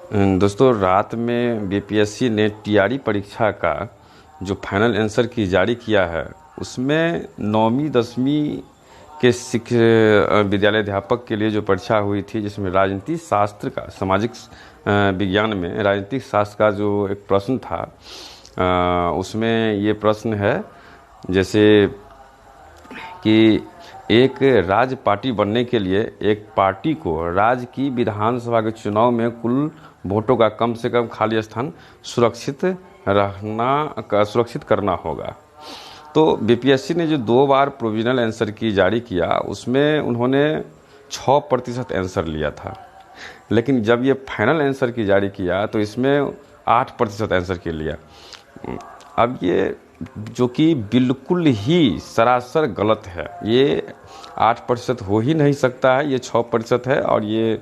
दोस्तों, रात में बीपीएससी ने टीआरई परीक्षा का जो फाइनल आंसर की जारी किया है, उसमें 9वीं 10वीं के विद्यालय अध्यापक के लिए जो परीक्षा हुई थी, जिसमें राजनीति शास्त्र का, सामाजिक विज्ञान में राजनीतिक शास्त्र का जो एक प्रश्न था, उसमें ये प्रश्न है जैसे कि एक राज्य पार्टी बनने के लिए एक पार्टी को राज्य की विधानसभा के चुनाव में कुल वोटों का कम से कम खाली स्थान सुरक्षित करना होगा। तो बीपीएससी ने जो 2 बार प्रोविजनल आंसर की जारी किया, उसमें उन्होंने 6% आंसर लिया था, लेकिन जब ये फाइनल आंसर की जारी किया तो इसमें 8% आंसर के लिया। अब ये जो कि बिल्कुल ही सरासर गलत है, ये 8% हो ही नहीं सकता है, ये 6% है। और ये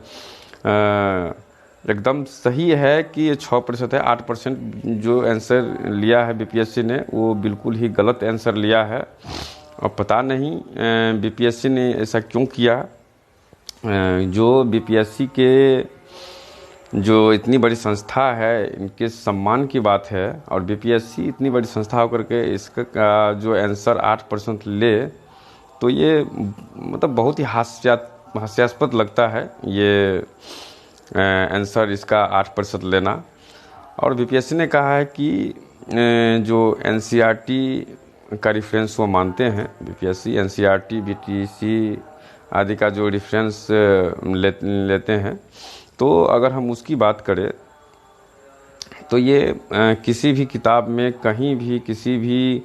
एकदम सही है कि ये 6% है। 8% जो आंसर लिया है बीपीएससी ने, वो बिल्कुल ही गलत आंसर लिया है। और पता नहीं बीपीएससी ने ऐसा क्यों किया। जो बीपीएससी के जो इतनी बड़ी संस्था है, इनके सम्मान की बात है, और बीपीएससी इतनी बड़ी संस्था होकर के इसका जो आंसर 8% ले, तो ये मतलब बहुत ही हास्यास्पद लगता है ये आंसर इसका 8% लेना। और बीपीएससी ने कहा है कि जो एनसीईआरटी का रेफरेंस वो मानते हैं। बीपीएससी एनसीईआरटी, बीटीसी आदि का जो रेफरेंस लेते हैं, तो अगर हम उसकी बात करें तो ये किसी भी किताब में, कहीं भी, किसी भी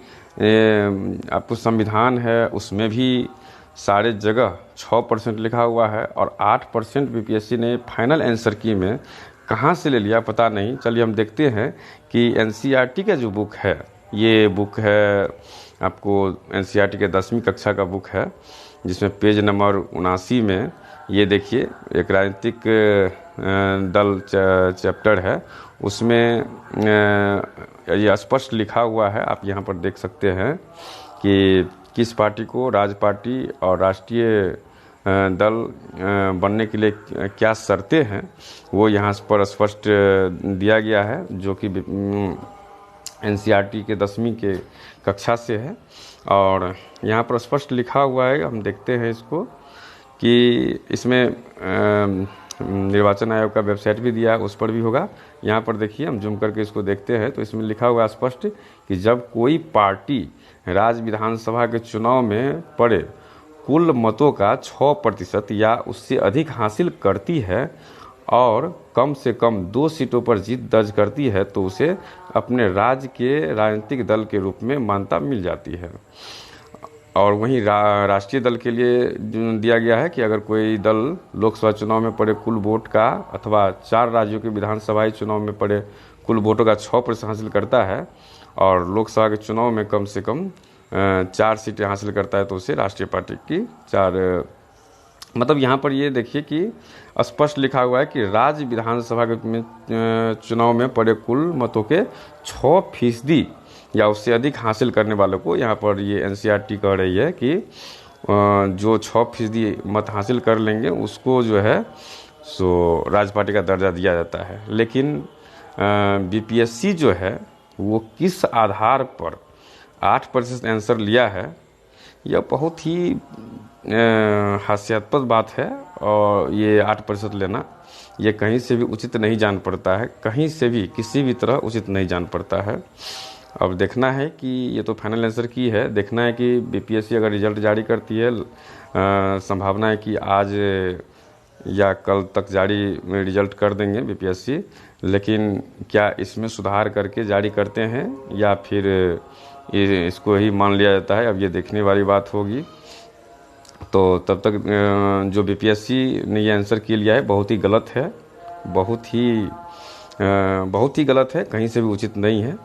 आपको संविधान है उसमें भी सारे जगह 6% लिखा हुआ है, और 8% बीपीएससी ने फाइनल आंसर की में कहाँ से ले लिया पता नहीं। चलिए हम देखते हैं कि एनसीईआरटी का जो बुक है, ये बुक है आपको एनसीईआरटी के 10वीं कक्षा का बुक है, जिसमें पेज नंबर 79 में ये देखिए एक राजनीतिक दल चैप्टर है, उसमें ये स्पष्ट लिखा हुआ है। आप यहाँ पर देख सकते हैं कि किस पार्टी को राज्य पार्टी और राष्ट्रीय दल बनने के लिए क्या शर्तें हैं, वो यहाँ पर स्पष्ट दिया गया है, जो कि एनसीईआरटी के 10वीं के कक्षा से है। और यहाँ पर स्पष्ट लिखा हुआ है, हम देखते हैं इसको, कि इसमें निर्वाचन आयोग का वेबसाइट भी दिया है, उस पर भी होगा। यहाँ पर देखिए, हम जूम करके इसको देखते हैं तो इसमें लिखा हुआ है स्पष्ट कि जब कोई पार्टी राज्य विधानसभा के चुनाव में पड़े कुल मतों का 6% या उससे अधिक हासिल करती है और कम से कम 2 सीटों पर जीत दर्ज करती है, तो उसे अपने राज्य के राजनीतिक दल के रूप में मान्यता मिल जाती है। और वहीं राष्ट्रीय दल के लिए दिया गया है कि अगर कोई दल लोकसभा चुनाव में पड़े कुल वोट का, अथवा 4 राज्यों के विधानसभाई चुनाव में पड़े कुल वोटों का 6% हासिल करता है, और लोकसभा के चुनाव में कम से कम 4 सीटें हासिल करता है, तो उसे राष्ट्रीय पार्टी की 4, मतलब यहाँ पर ये देखिए कि स्पष्ट लिखा हुआ है कि राज्य विधानसभा के चुनाव में पड़े कुल मतों के 6% या उससे अधिक हासिल करने वालों को, यहाँ पर ये एनसीईआरटी कह रही है कि जो 6% मत हासिल कर लेंगे उसको जो है सो राज्य पार्टी का दर्जा दिया जाता है। लेकिन बीपीएससी जो है वो किस आधार पर 8% आंसर लिया है, यह बहुत ही हास्यास्पद बात है। और ये 8% लेना, ये कहीं से भी उचित नहीं जान पड़ता है, कहीं से भी किसी भी तरह उचित नहीं जान पड़ता है। अब देखना है कि ये तो फाइनल आंसर की है, देखना है कि बीपीएससी अगर रिजल्ट जारी करती है, संभावना है कि आज या कल तक जारी रिजल्ट कर देंगे बीपीएससी। लेकिन क्या इसमें सुधार करके जारी करते हैं या फिर इसको ही मान लिया जाता है, अब ये देखने वाली बात होगी। तो तब तक जो बीपीएससी ने ये आंसर की लिया है बहुत ही गलत है, बहुत ही गलत है, कहीं से भी उचित नहीं है।